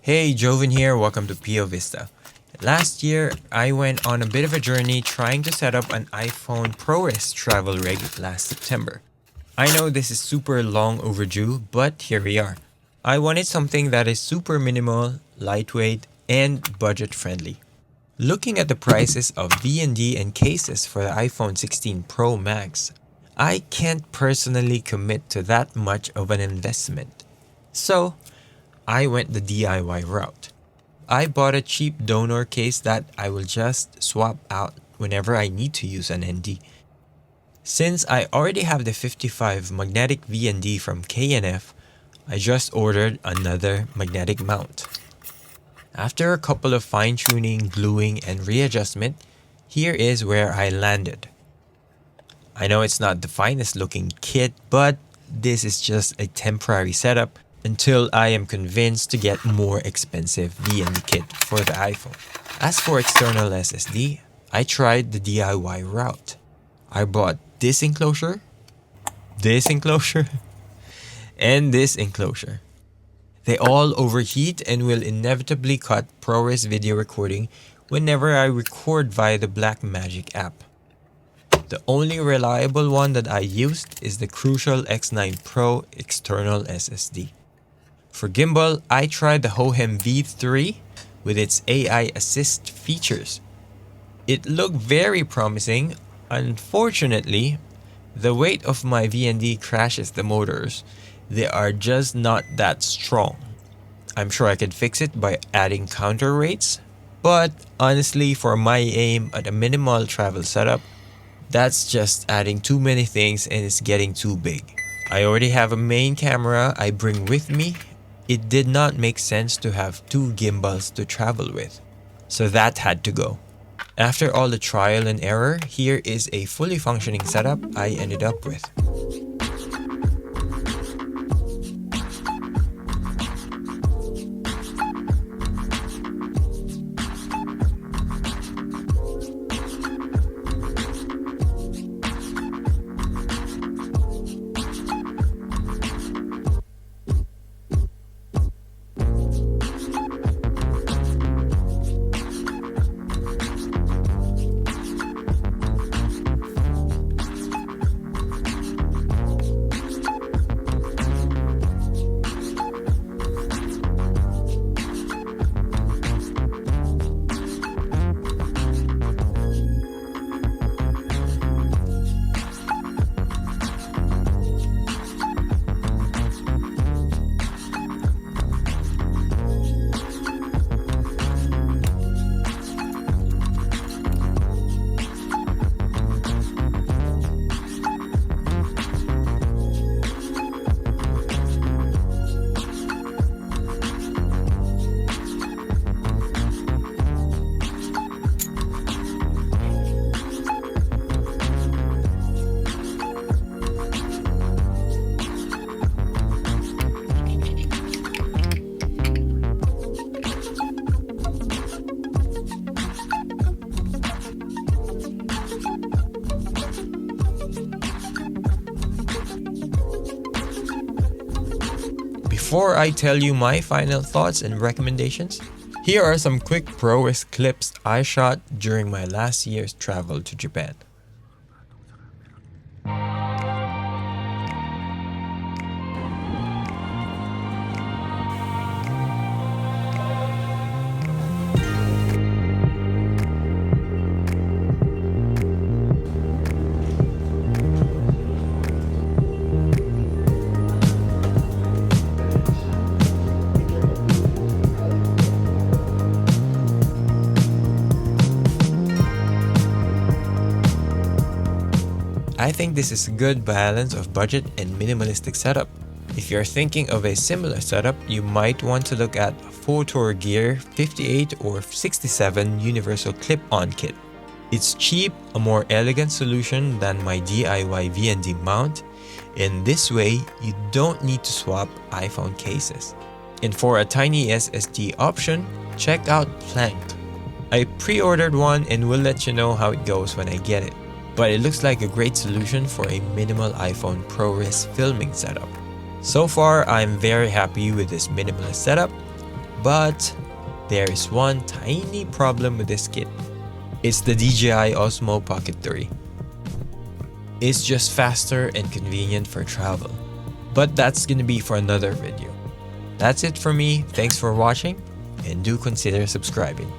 Hey, Joven here, welcome to Pio Vista. Last year, I went on a bit of a journey trying to set up an iPhone ProRes Travel rig last September. I know this is super long overdue, but here we are. I wanted something that is super minimal, lightweight, and budget friendly. Looking at the prices of V&D and cases for the iPhone 16 Pro Max, I can't personally commit to that much of an investment. So, I went the DIY route. I bought a cheap donor case that I will just swap out whenever I need to use an ND. Since I already have the 55 magnetic V&D from K&F, I just ordered another magnetic mount. After a couple of fine-tuning, gluing, and readjustment, here is where I landed. I know it's not the finest looking kit, but this is just a temporary setup until I am convinced to get more expensive V&D kit for the iPhone. As for external SSD, I tried the DIY route. I bought this enclosure, and this enclosure. They all overheat and will inevitably cut ProRes video recording whenever I record via the Blackmagic app. The only reliable one that I used is the Crucial X9 Pro external SSD. For gimbal, I tried the Hohem V3 with its AI assist features. It looked very promising. Unfortunately, the weight of my V&D crashes the motors. They are just not that strong. I'm sure I could fix it by adding counterweights, but honestly, for my aim at a minimal travel setup, that's just adding too many things and it's getting too big. I already have a main camera I bring with me. It did not make sense to have two gimbals to travel with, so that had to go. After all the trial and error, here is a fully functioning setup I ended up with. Before I tell you my final thoughts and recommendations, here are some quick ProRes clips I shot during my last year's travel to Japan. I think this is a good balance of budget and minimalistic setup. If you're thinking of a similar setup, you might want to look at Photour Gear 58 or 67 Universal Clip-On Kit. It's cheap, a more elegant solution than my DIY V&D mount. In this way, you don't need to swap iPhone cases. And for a tiny SSD option, check out Plank. I pre-ordered one and will let you know how it goes when I get it. But it looks like a great solution for a minimal iPhone ProRes filming setup. So far, I'm very happy with this minimalist setup. But there is one tiny problem with this kit. It's the DJI Osmo Pocket 3. It's just faster and convenient for travel. But that's gonna be for another video. That's it for me. Thanks for watching and do consider subscribing.